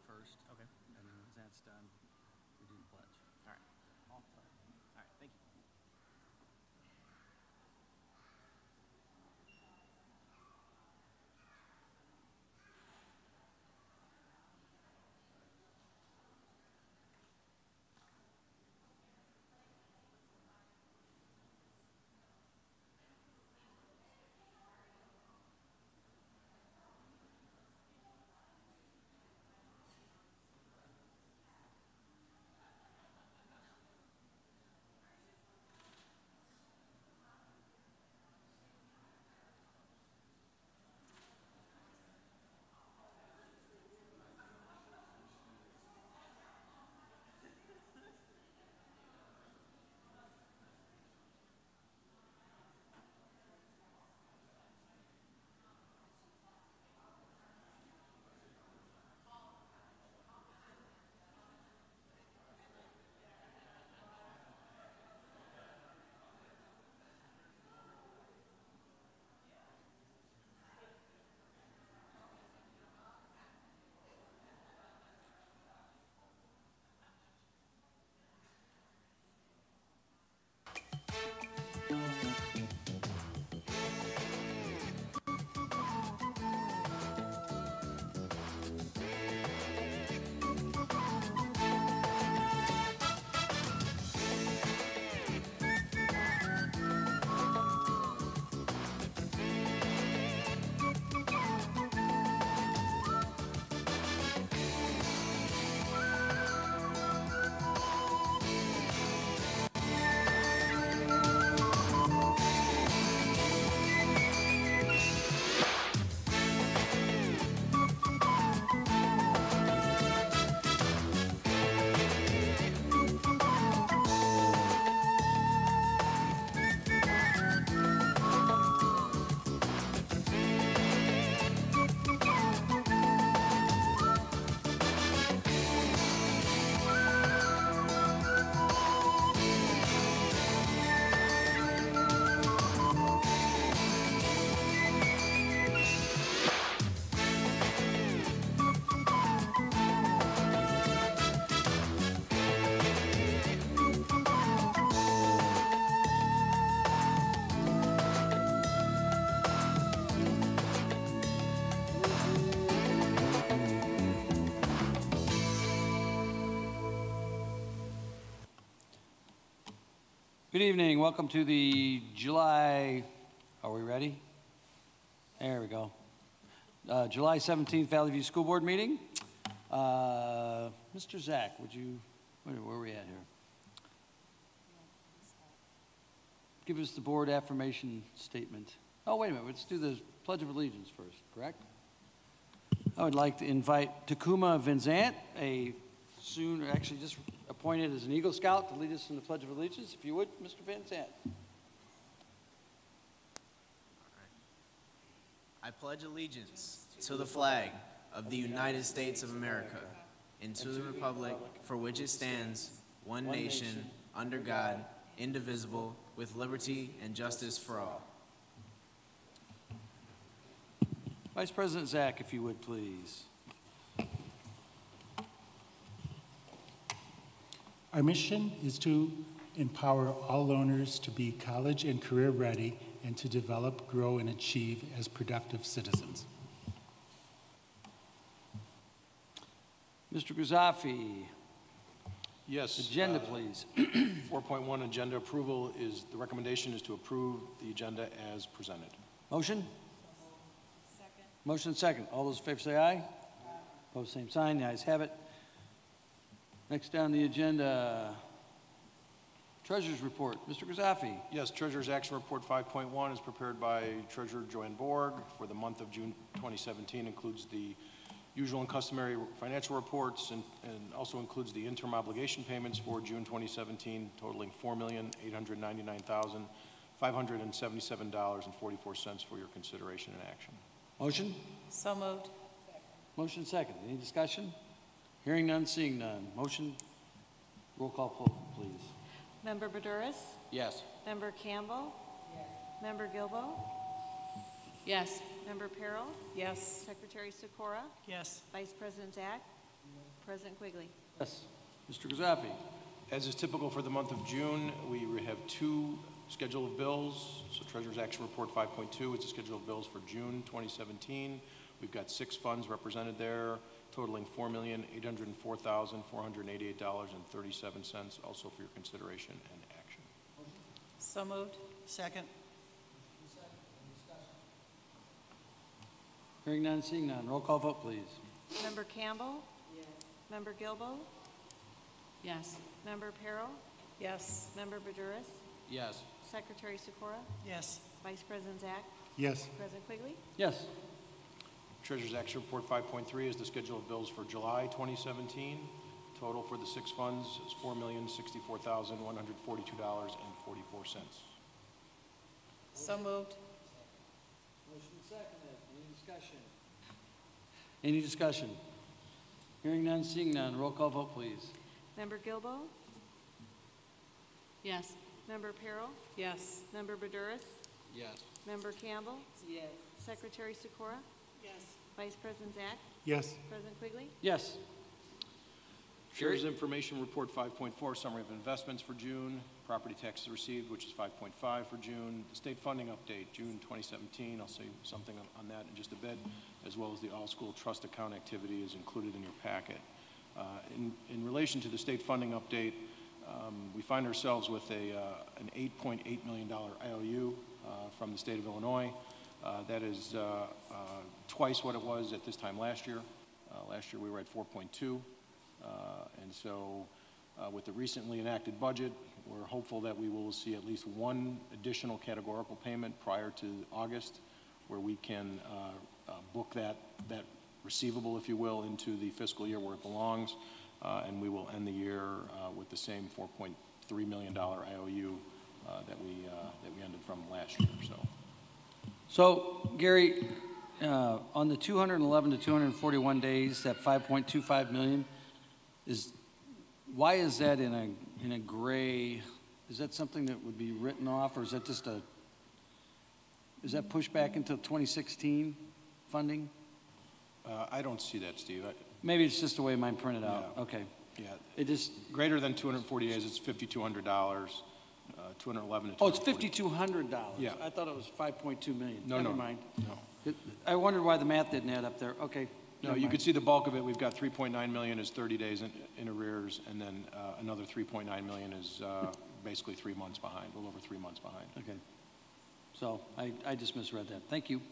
first. Okay. And then once that's done, we do the pledge. All right. All right. Thank you. Good evening. Welcome to the July, are we ready? There we go. July 17th Valley View School Board meeting. Mr. Zach, would you, where are we at here? Give us the board affirmation statement. Oh, wait a minute. Let's do the Pledge of Allegiance first, correct? I would like to invite Takuma Vincent, actually just appointed as an Eagle Scout, to lead us in the Pledge of Allegiance. If you would, Mr. Vincent. I pledge allegiance to the flag of the United States of America and to the republic for which it stands, one nation, under God, indivisible, with liberty and justice for all. Vice President Zach, if you would, please. Our mission is to empower all learners to be college and career ready and to develop, grow, and achieve as productive citizens. Mr. Guzafi. Yes. Agenda, please. 4.1 agenda approval is, the recommendation is to approve the agenda as presented. Motion? Second. Motion second. All those in favor say aye. Opposed, same sign. The ayes have it. Next down the agenda, Treasurer's Report. Mr. Guzafi. Yes, Treasurer's Action Report 5.1 is prepared by Treasurer Joanne Borg for the month of June 2017, includes the usual and customary financial reports and also includes the interim obligation payments for June 2017 totaling $4,899,577.44 for your consideration and action. Motion? So moved. Motion second. Any discussion? Hearing none, seeing none. Motion, roll call, please. Member Badouris? Yes. Member Campbell? Yes. Member Gilbo? Yes. Member Perrell? Yes. Secretary Sikora? Yes. Vice President Zach? President Quigley. Yes. Mr. Gazzafi. As is typical for the month of June, we have two schedule of bills. So Treasurer's Action Report 5.2 is the schedule of bills for June 2017. We've got 6 funds represented there, totaling $4,804,488.37, also for your consideration and action. So moved. Second. Hearing none, seeing none. Roll call vote, please. Member Campbell. Yes. Member Gilbo. Yes. Member Peril. Yes. Member Badouris. Yes. Secretary Sikora. Yes. Vice President Zach. Yes. President Quigley. Yes. Treasurer's Action Report 5.3 is the schedule of bills for July 2017. Total for the 6 funds is $4,064,142.44. So moved. Motion seconded. Any discussion? Any discussion? Hearing none, seeing none. Roll call vote, please. Member Gilbo. Yes. Member Peril. Yes. Member Badouris. Yes. Member Campbell. Yes. Secretary Sikora. Yes. Vice President Zach. Yes. President Quigley. Yes. Treasurer's Information Report 5.4, Summary of Investments for June, Property Taxes Received, which is 5.5 for June, the State Funding Update, June 2017, I'll say something on that in just a bit, as well as the All-School Trust Account activity is included in your packet. In relation to the State Funding Update, we find ourselves with an $8.8 million IOU from the state of Illinois. That is twice what it was at this time last year. Last year we were at 4.2. And so with the recently enacted budget, we're hopeful that we will see at least one additional categorical payment prior to August, where we can book that receivable, if you will, into the fiscal year where it belongs, and we will end the year with the same $4.3 million IOU that we ended from last year. So, Gary, on the 211 to 241 days, that 5.25 million, why is that in a gray? Is that something that would be written off, or is that just is that pushed back into 2016 funding? I don't see that, Steve. Maybe it's just the way mine printed out. Yeah. Okay. Yeah, It just, greater than 240 days, it's $5,200. 211 to oh, it's 240. $5,200. Yeah. I thought it was 5.2 million. No, Never no, mind. no. I wondered why the math didn't add up there. Okay. No, never you mind. could see the bulk of it. We've got 3.9 million is 30 days in arrears, and then another 3.9 million is basically 3 months behind, a little over 3 months behind. Okay. So I just misread that. Thank you.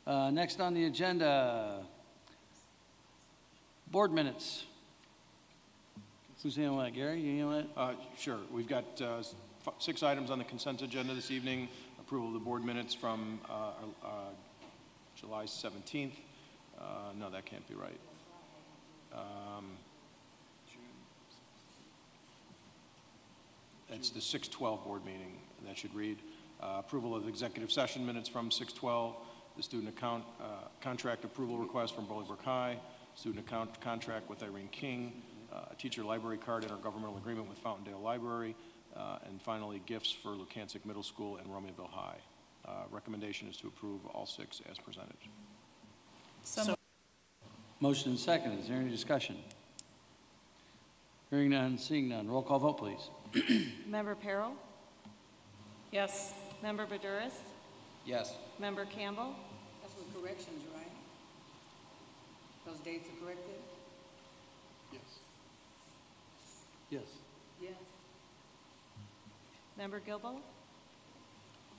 Next on the agenda, board minutes. Who's handling that? Gary, you handling it? Sure. We've got 6 items on the consent agenda this evening. Approval of the board minutes from July 17th. No, that can't be right. That's the 6/12 board meeting. That should read. Approval of executive session minutes from 6/12. The student account contract approval request from Bolingbrook High. Student account contract with Irene King. A teacher library card intergovernmental agreement with Fountaindale Library. And finally, gifts for Lukansic Middle School and Romeoville High. Recommendation is to approve all 6 as presented. So Motion and second. Is there any discussion? Hearing none, seeing none. Roll call vote, please. Member Peril. yes. Member Badouris. Yes. Member Campbell. That's with corrections, right? Those dates are corrected? Yes. Yes. Member Gilbo.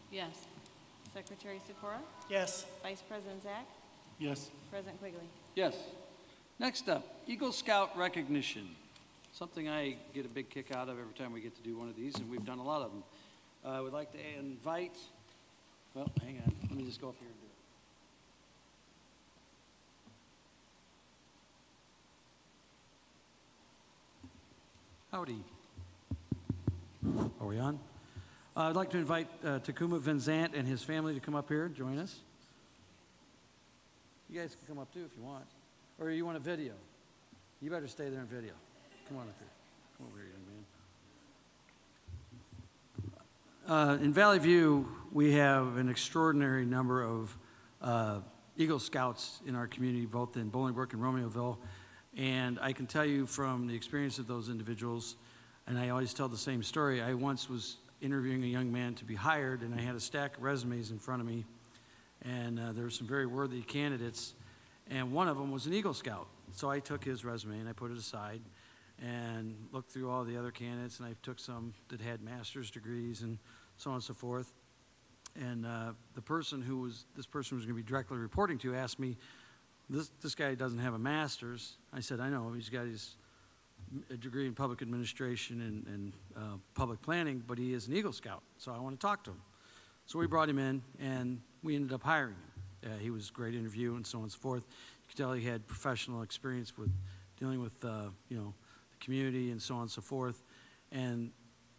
Yes. Secretary Sikora. Yes. Vice President Zach. Yes. President Quigley. Yes. Next up, Eagle Scout recognition. Something I get a big kick out of every time we get to do one of these, and we've done a lot of them. I would like to invite, well, hang on, let me just go up here and do it. Howdy. Are we on? I'd like to invite Takuma Vincent and his family to come up here and join us. You guys can come up too if you want. Or you want a video? You better stay there and video. Come on up here. Come over here, young man. In Valley View, we have an extraordinary number of Eagle Scouts in our community, both in Bolingbrook and Romeoville. And I can tell you from the experience of those individuals, and I always tell the same story, I once was interviewing a young man to be hired, and I had a stack of resumes in front of me, and there were some very worthy candidates, and one of them was an Eagle Scout. So I took his resume and I put it aside and looked through all the other candidates, and I took some that had master's degrees and so on and so forth. And this person was going to be directly reporting to asked me, this guy doesn't have a master's. I said, I know, he's got a degree in public administration and public planning, but he is an Eagle Scout, so I want to talk to him. So we brought him in, and we ended up hiring him. He was a great interview and so on and so forth. You could tell he had professional experience with dealing with, you know, the community and so on and so forth. And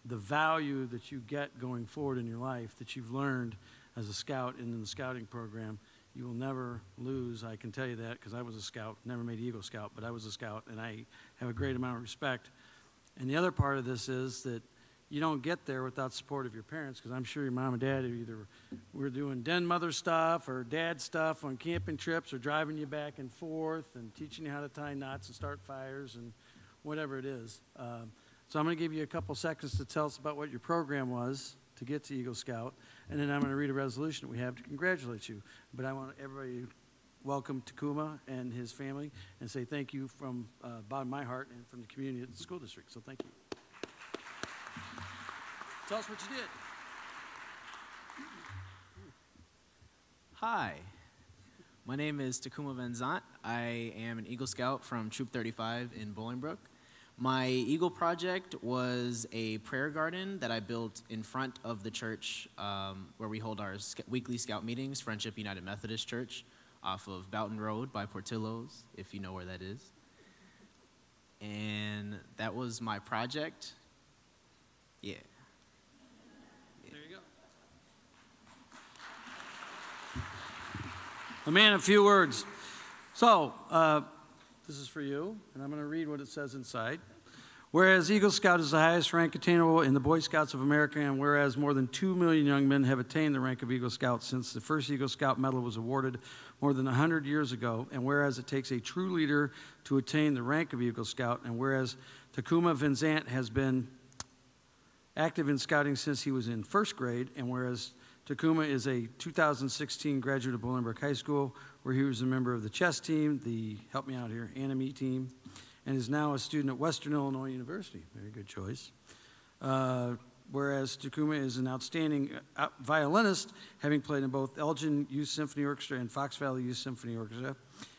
the value that you get going forward in your life that you've learned as a scout and in the scouting program, you will never lose. I can tell you that because I was a scout, never made Eagle Scout, but I was a scout, and I have a great amount of respect. And the other part of this is that you don't get there without support of your parents, because I'm sure your mom and dad either were doing den mother stuff or dad stuff on camping trips or driving you back and forth and teaching you how to tie knots and start fires and whatever it is. So I'm going to give you a couple seconds to tell us about what your program was to get to Eagle Scout, and then I'm going to read a resolution that we have to congratulate you. But I want everybody to welcome Takuma and his family and say thank you from bottom of my heart and from the community at the school district. So thank you. Tell us what you did. Hi, my name is Takuma Van Zant. I am an Eagle Scout from Troop 35 in Bolingbrook. My Eagle project was a prayer garden that I built in front of the church where we hold our weekly scout meetings, Friendship United Methodist Church, off of Boughton Road by Portillo's, if you know where that is. And that was my project. Yeah. There you go. A man of few words. So, this is for you, and I'm going to read what it says inside. Whereas Eagle Scout is the highest rank attainable in the Boy Scouts of America, and whereas more than 2 million young men have attained the rank of Eagle Scout since the first Eagle Scout medal was awarded more than 100 years ago, and whereas it takes a true leader to attain the rank of Eagle Scout, and whereas Takuma Van Zant has been active in scouting since he was in first grade, and whereas Takuma is a 2016 graduate of Bolingbrook High School, where he was a member of the chess team, the, help me out here, Anime team, and is now a student at Western Illinois University. Very good choice. Whereas Takuma is an outstanding violinist, having played in both Elgin Youth Symphony Orchestra and Fox Valley Youth Symphony Orchestra.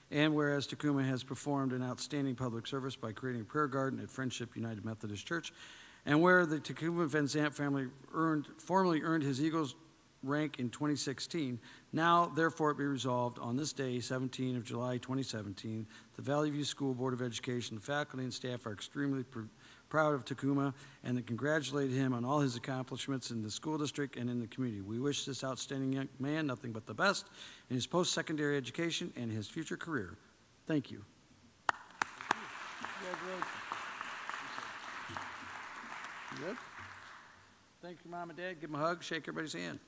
And whereas Takuma has performed an outstanding public service by creating a prayer garden at Friendship United Methodist Church. And where the Takuma Van Zant family formally earned his Eagles rank in 2016. Now, therefore, it be resolved on this day, 17 of July 2017, the Valley View School Board of Education, the faculty and staff are extremely proud of Takuma and they congratulate him on all his accomplishments in the school district and in the community. We wish this outstanding young man nothing but the best in his post-secondary education and his future career. Thank you. Congratulations. You good? Thank you, Mom and Dad. Give them a hug. Shake everybody's hand.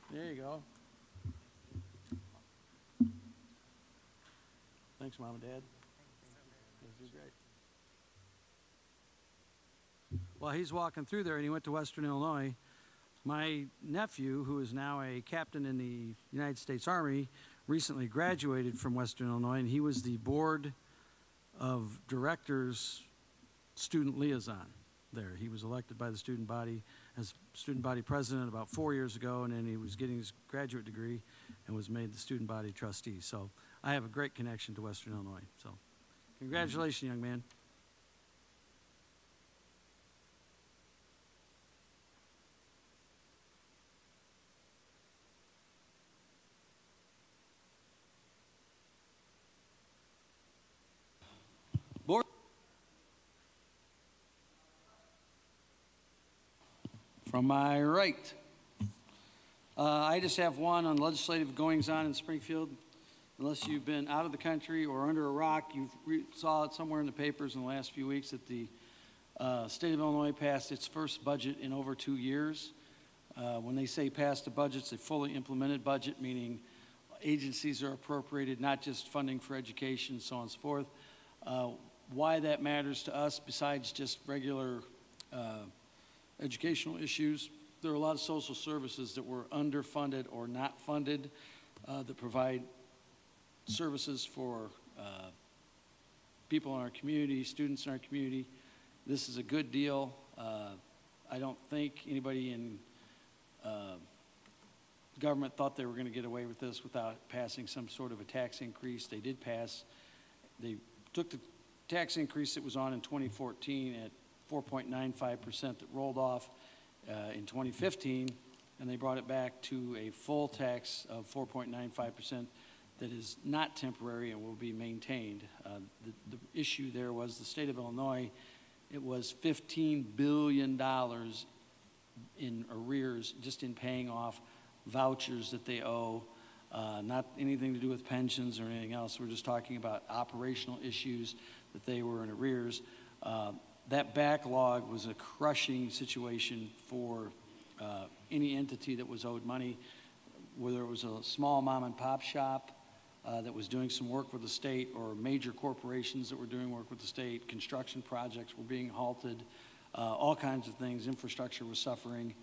There you go. Thanks, Mom and Dad. This is great. While he's walking through there, and he went to Western Illinois, my nephew, who is now a captain in the United States Army, recently graduated from Western Illinois, and he was the board of directors student liaison there. He was elected by the student body as student body president about 4 years ago, and then he was getting his graduate degree and was made the student body trustee. So I have a great connection to Western Illinois. So congratulations, young man. Board. From my right, I just have one on legislative goings-on in Springfield. Unless you've been out of the country or under a rock, you saw it somewhere in the papers in the last few weeks that the state of Illinois passed its first budget in over 2 years. When they say passed a budget, it's a fully implemented budget, meaning agencies are appropriated, not just funding for education, so on and so forth. Why that matters to us, besides just regular educational issues, there are a lot of social services that were underfunded or not funded that provide services for people in our community, students in our community. This is a good deal. I don't think anybody in government thought they were going to get away with this without passing some sort of a tax increase. They did pass. They took the tax increase that was on in 2014 at 4.95% that rolled off in 2015, and they brought it back to a full tax of 4.95% that is not temporary and will be maintained. The issue there was the state of Illinois, it was $15 billion in arrears just in paying off vouchers that they owe, not anything to do with pensions or anything else. We're just talking about operational issues that they were in arrears. That backlog was a crushing situation for any entity that was owed money, whether it was a small mom and pop shop that was doing some work with the state, or major corporations that were doing work with the state. Construction projects were being halted, all kinds of things. Infrastructure was suffering.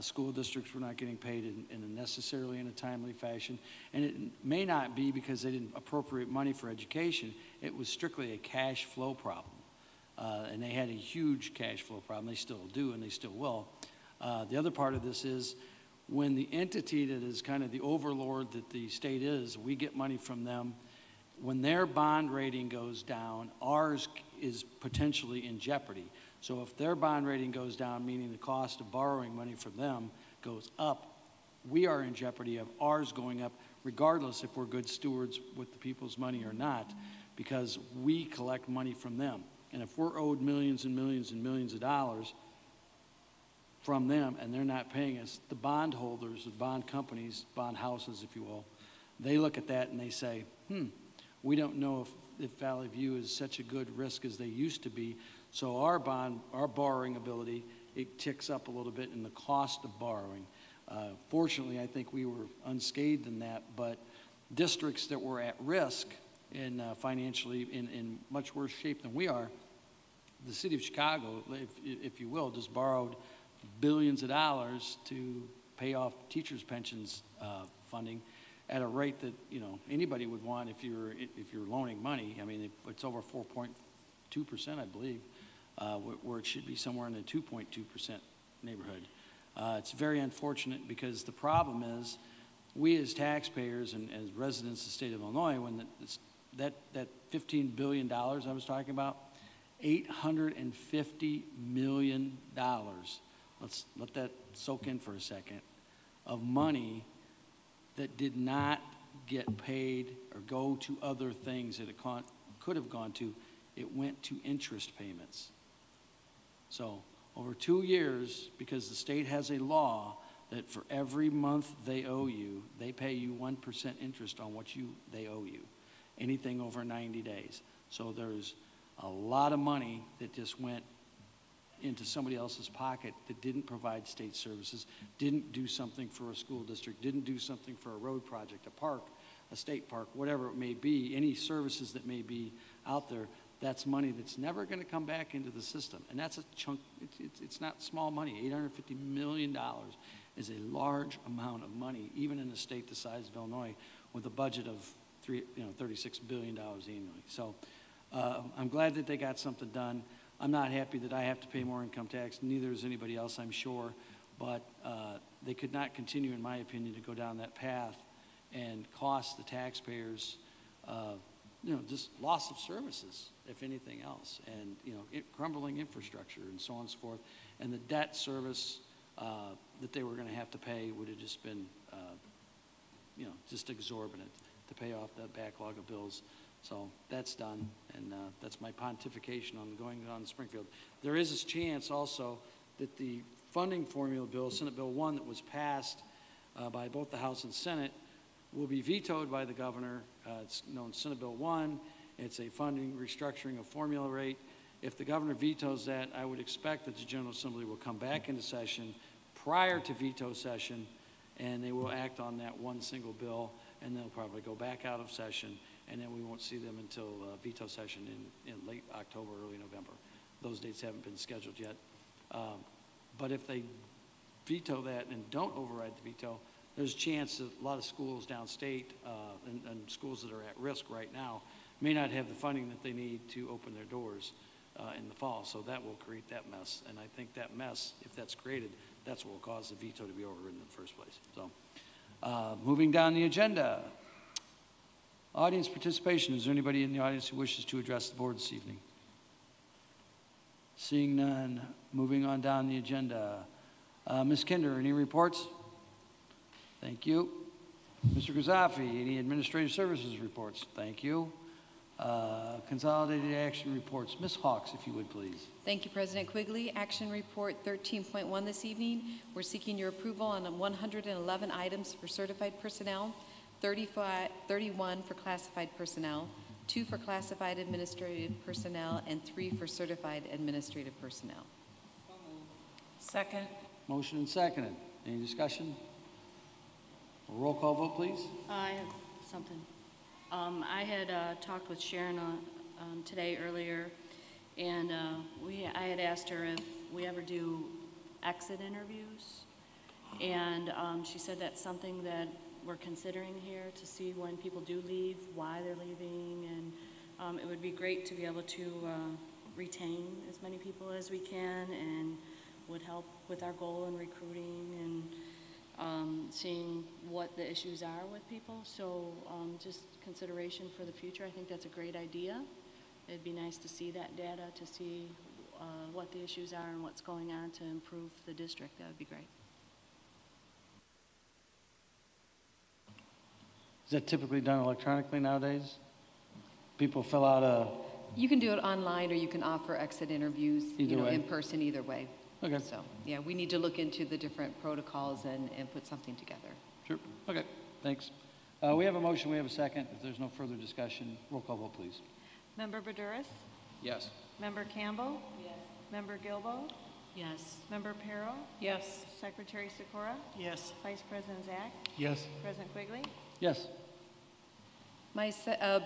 School districts were not getting paid necessarily in a timely fashion. And it may not be because they didn't appropriate money for education. It was strictly a cash flow problem. And they had a huge cash flow problem. They still do, and they still will. The other part of this is when the entity that is kind of the overlord that the state is, we get money from them. When their bond rating goes down, ours is potentially in jeopardy. So if their bond rating goes down, meaning the cost of borrowing money from them goes up, we are in jeopardy of ours going up, regardless if we're good stewards with the people's money or not, because we collect money from them. And if we're owed millions and millions and millions of dollars from them and they're not paying us, the bondholders, the bond companies, bond houses, if you will, they look at that and they say, we don't know if Valley View is such a good risk as they used to be. So our borrowing ability, it ticks up a little bit in the cost of borrowing. Fortunately, I think we were unscathed in that, but districts that were at risk in financially in much worse shape than we are, the city of Chicago, if you will, just borrowed billions of dollars to pay off teachers' pensions funding at a rate that anybody would want if you're loaning money. I mean, it's over 4.2%, I believe, where it should be somewhere in the 2.2% neighborhood. It's very unfortunate because the problem is we as taxpayers and as residents of the state of Illinois, when that $15 billion I was talking about, $850 million, let's let that soak in for a second, of money that did not get paid or go to other things that it could have gone to. It went to interest payments. So over 2 years, because the state has a law that for every month they owe you, they pay you 1% interest on what they owe you, anything over 90 days. So there's a lot of money that just went into somebody else's pocket that didn't provide state services, didn't do something for a school district, didn't do something for a road project, a park, a state park, whatever it may be, any services that may be out there. That's money that's never going to come back into the system. And that's a chunk, it's not small money. $850 million is a large amount of money, even in a state the size of Illinois, with a budget of $36 billion annually. So I'm glad that they got something done. I'm not happy that I have to pay more income tax. Neither is anybody else, I'm sure. But they could not continue, in my opinion, to go down that path and cost the taxpayers just loss of services, if anything else, and crumbling infrastructure and so on and so forth. And the debt service that they were going to have to pay would have just been, just exorbitant to pay off that backlog of bills. So that's done, and that's my pontification on going on in Springfield. There is a chance also that the funding formula bill, Senate Bill 1, that was passed by both the House and Senate, will be vetoed by the governor. It's known Senate Bill 1. It's a funding restructuring of formula rate. If the governor vetoes that, I would expect that the General Assembly will come back into session prior to veto session, and they will act on that one single bill. and they'll probably go back out of session, and then we won't see them until veto session in late October, early November. Those dates haven't been scheduled yet. But if they veto that and don't override the veto, there's a chance that a lot of schools downstate and schools that are at risk right now may not have the funding that they need to open their doors in the fall. So that will create that mess. And I think that mess, if that's created, that's what will cause the veto to be overridden in the first place. So moving down the agenda, audience participation. Is there anybody in the audience who wishes to address the board this evening? Seeing none, moving on down the agenda. Ms. Kinder, any reports? Thank you. Mr. Guzzafi, any administrative services reports? Thank you. Consolidated action reports. Ms. Hawks, if you would, please. Thank you, President Quigley. Action report 13.1 this evening. We're seeking your approval on 111 items for certified personnel, 31 for classified personnel, 2 for classified administrative personnel, and 3 for certified administrative personnel. Second. Motion and seconded. Any discussion? Roll call vote, please. I have something. I had talked with Sharon today earlier, and I had asked her if we ever do exit interviews, and she said that's something that we're considering here to see when people do leave, why they're leaving, and it would be great to be able to retain as many people as we can, and would help with our goal in recruiting and seeing what the issues are with people. So just consideration for the future. I think that's a great idea. It'd be nice to see that data, to see what the issues are and what's going on to improve the district. That would be great. Is that typically done electronically nowadays? People fill out a... You can do it online, or you can offer exit interviews, Either way. in person, either way. Okay. So, yeah, we need to look into the different protocols and put something together. Sure. Okay. Thanks. We have a motion. We have a second. If there's no further discussion, roll call vote, please. Member Badouris? Yes. Member Campbell? Yes. Member Gilbo? Yes. Member Perro? Yes. Secretary Sikora? Yes. Vice President Zach? Yes. President Quigley? Yes.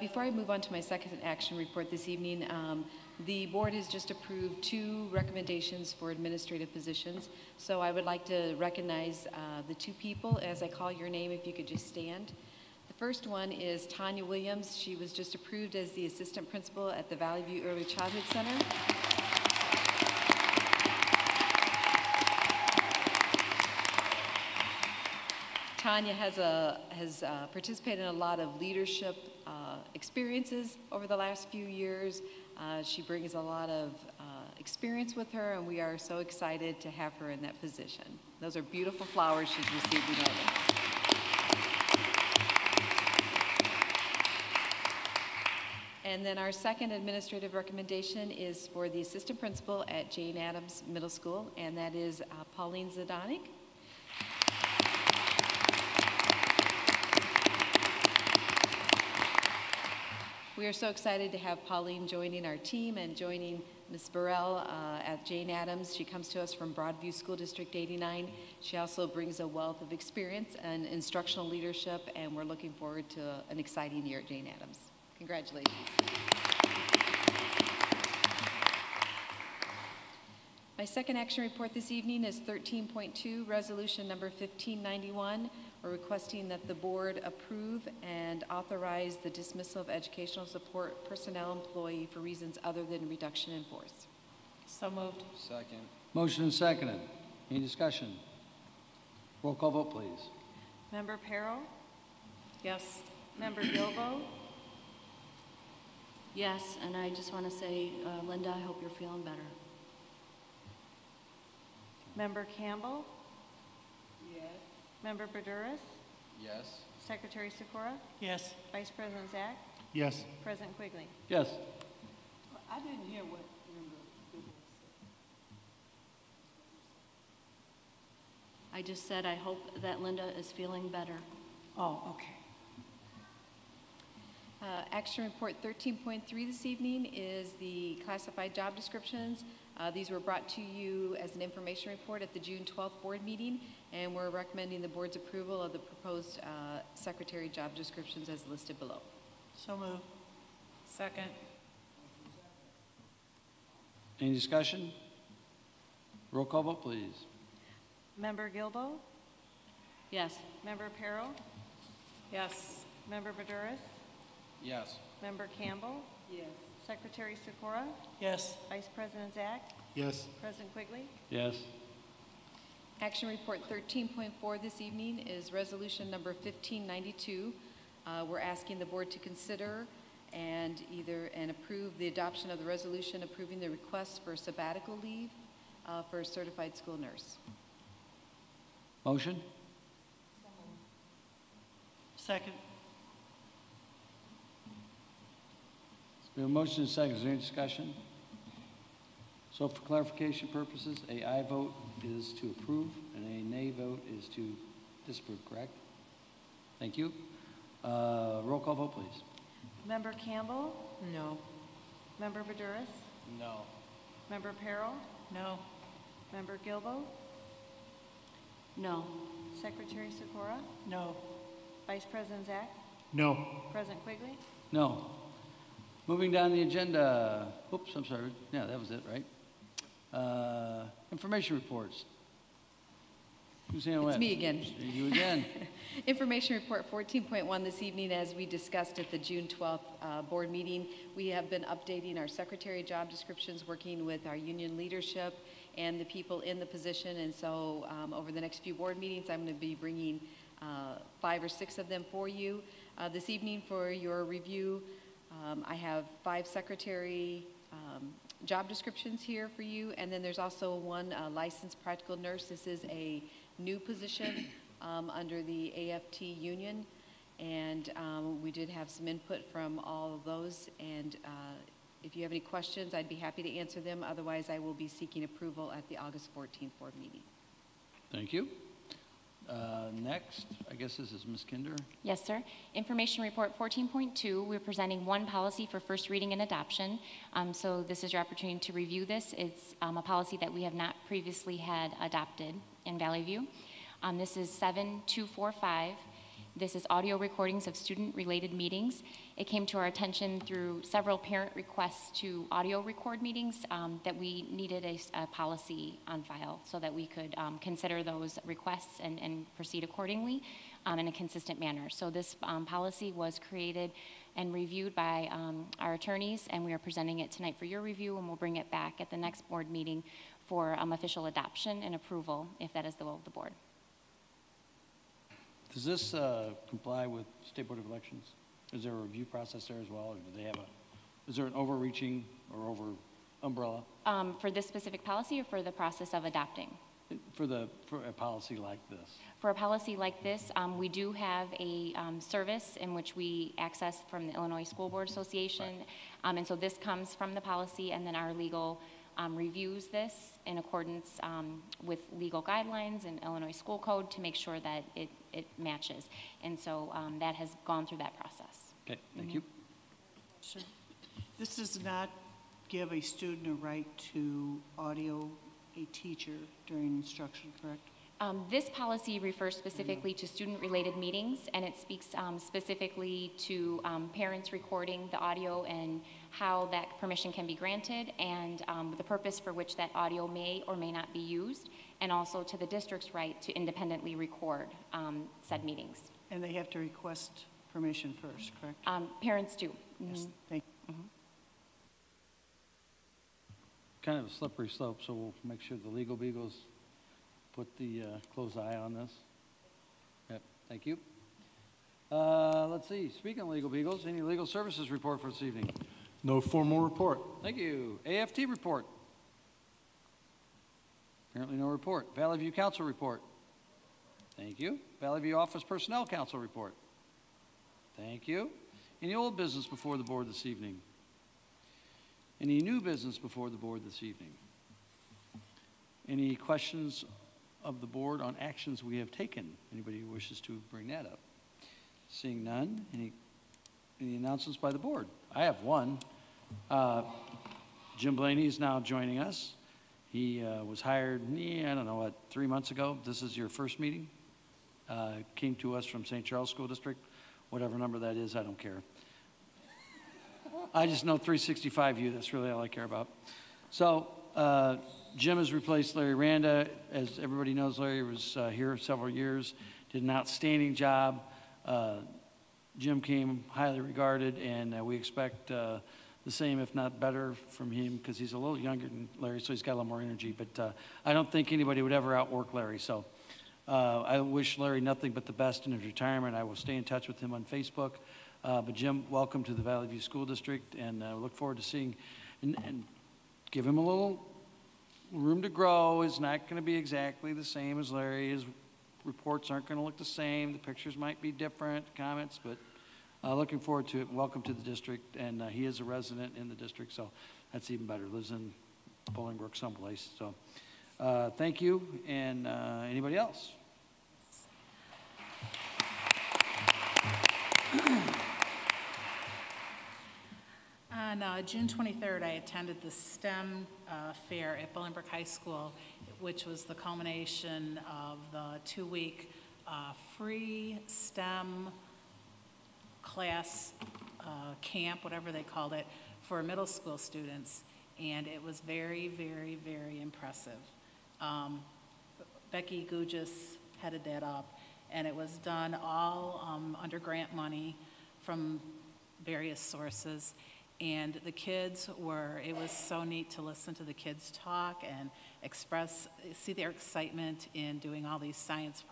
Before I move on to my second action report this evening, the board has just approved 2 recommendations for administrative positions. So I would like to recognize the 2 people. As I call your name, if you could just stand. The first one is Tanya Williams. She was just approved as the assistant principal at the Valley View Early Childhood Center. Tanya has participated in a lot of leadership experiences over the last few years. She brings a lot of experience with her, and we are so excited to have her in that position. Those are beautiful flowers she's received in early. And then our second administrative recommendation is for the assistant principal at Jane Addams Middle School, and that is Pauline Zadanik. We are so excited to have Pauline joining our team and joining Ms. Burrell at Jane Addams. She comes to us from Broadview School District 89. She also brings a wealth of experience and instructional leadership, and we're looking forward to an exciting year at Jane Addams. Congratulations. My second action report this evening is 13.2, resolution number 1591. We're requesting that the board approve and authorize the dismissal of educational support personnel employee for reasons other than reduction in force. So moved. Second. Motion and seconded. Any discussion? Roll call vote, please. Member Perro? Yes. Member Gilbo? Yes, and I just want to say, Linda, I hope you're feeling better. Member Campbell? Yes. Member Badouris? Yes. Secretary Sikora? Yes. Vice President Zach? Yes. President Quigley? Yes. I didn't hear what member Goodwin said. I just said I hope that Linda is feeling better. Oh, okay. Action report 13.3 this evening is the classified job descriptions. These were brought to you as an information report at the June 12th board meeting, and we're recommending the board's approval of the proposed secretary job descriptions as listed below. So moved. Second. Any discussion? Roll call vote, please. Member Gilbo? Yes. Member Perro? Yes. Member Badouris? Yes. Member Campbell? Yes. Secretary Sikora? Yes. Vice President Zach? Yes. President Quigley? Yes. Action report 13.4 this evening is resolution number 1592. We're asking the board to consider and approve the adoption of the resolution approving the request for sabbatical leave for a certified school nurse. Motion? Second. We have a motion and a second. Is there any discussion? So for clarification purposes, a aye vote is to approve and a nay vote is to disapprove, correct? Thank you. Roll call vote, please. Member Campbell? No. Member Badouris? No. Member Perro? No. Member Gilbo? No. Secretary Sikora? No. Vice President Zach? No. President Quigley? No. Moving down the agenda. Oops, I'm sorry. Yeah, that was it, right? Information reports. Who's handling It's that? me again. You again. Information report 14.1 this evening, as we discussed at the June 12th board meeting. We have been updating our secretary job descriptions, working with our union leadership and the people in the position. And so over the next few board meetings, I'm going to be bringing 5 or 6 of them for you. This evening for your review, I have 5 secretary job descriptions here for you. And then there's also one licensed practical nurse. This is a new position under the AFT union, and we did have some input from all of those, and if you have any questions, I'd be happy to answer them. Otherwise, I will be seeking approval at the August 14th board meeting. Thank you. Next, I guess this is Ms. Kinder. Yes, sir. Information report 14.2, we're presenting one policy for first reading and adoption. So this is your opportunity to review this. It's a policy that we have not previously had adopted in Valley View. This is 7245. This is audio recordings of student-related meetings. It came to our attention through several parent requests to audio record meetings that we needed a policy on file so that we could consider those requests and proceed accordingly in a consistent manner. So this policy was created and reviewed by our attorneys, and we are presenting it tonight for your review, and we'll bring it back at the next board meeting for official adoption and approval, if that is the will of the board. Does this comply with State Board of Elections? Is there a review process there as well, or do they have is there an overreaching or over umbrella? For this specific policy or for the process of adopting? For a policy like this? For a policy like this, we do have a service in which we access from the Illinois School Board Association. Right. And so this comes from the policy, and then our legal reviews this in accordance with legal guidelines and Illinois School Code to make sure that it matches. And so that has gone through that process. Okay, thank you. Sure. This does not give a student a right to audio a teacher during instruction, correct? This policy refers specifically to student-related meetings, and it speaks specifically to parents recording the audio and how that permission can be granted, and the purpose for which that audio may or may not be used, and also to the district's right to independently record said meetings. And they have to request permission first, correct? Parents do. Yes, thank you. Kind of a slippery slope, so we'll make sure the legal beagles put the close eye on this. Yep, thank you. Let's see, speaking of legal beagles, any legal services report for this evening? No formal report. Thank you. AFT report. Apparently no report. Valley View Council report. Thank you. Valley View Office Personnel Council report. Thank you. Any old business before the board this evening? Any new business before the board this evening? Any questions of the board on actions we have taken? Anybody who wishes to bring that up? Seeing none, any announcements by the board? I have one. Jim Blaney is now joining us. He was hired, I don't know, what, 3 months ago? This is your first meeting? Came to us from St. Charles School District, whatever number that is, I don't care. I just know 365U, that's really all I care about. So Jim has replaced Larry Randa. As everybody knows, Larry was here several years, did an outstanding job. Jim came highly regarded, and we expect the same, if not better, from him, because he's a little younger than Larry, so he's got a little more energy. But I don't think anybody would ever outwork Larry. So I wish Larry nothing but the best in his retirement. I will stay in touch with him on Facebook. But Jim, welcome to the Valley View School District, and we look forward to seeing, and give him a little room to grow. It's not going to be exactly the same as Larry. His reports aren't going to look the same. The pictures might be different, comments, but looking forward to it. Welcome to the district, and he is a resident in the district, so that's even better. Lives in Bolingbrook someplace. So thank you, and anybody else? On June 23rd, I attended the STEM fair at Bolingbrook High School, which was the culmination of the 2-week free STEM class camp, whatever they called it, for middle school students. And it was very, very, very impressive. Becky Gugis headed that up, and it was done all under grant money from various sources. And the kids it was so neat to listen to the kids talk and see their excitement in doing all these science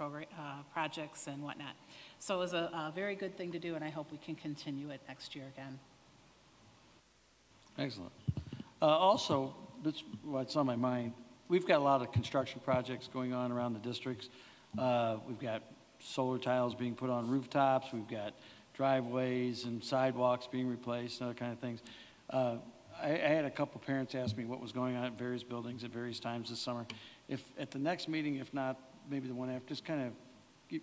projects and whatnot. So it was a very good thing to do, and I hope we can continue it next year again. Excellent. Also, that's what's on my mind. We've got a lot of construction projects going on around the districts. We've got solar tiles being put on rooftops. We've got driveways and sidewalks being replaced and other kind of things. I had a couple parents ask me what was going on at various buildings at various times this summer. If at the next meeting, if not, maybe the one after, just kind of,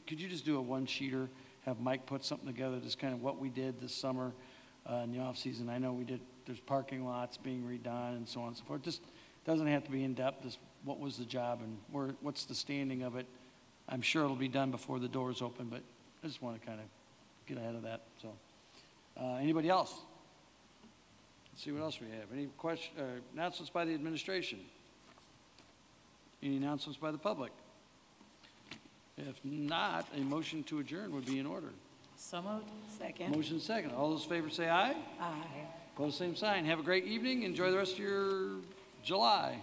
could you just do a one-sheeter, have Mike put something together, just kind of what we did this summer in the off-season? I know we did, there's parking lots being redone and so on and so forth. Just doesn't have to be in-depth, just what was the job and what's the standing of it. I'm sure it'll be done before the doors open, but I just want to kind of get ahead of that. So, anybody else? Let's see what else we have. Any announcements by the administration? Any announcements by the public? If not, a motion to adjourn would be in order. So moved. Second. Motion second. All those in favor say aye. Aye. Opposed, same sign. Have a great evening. Enjoy the rest of your July.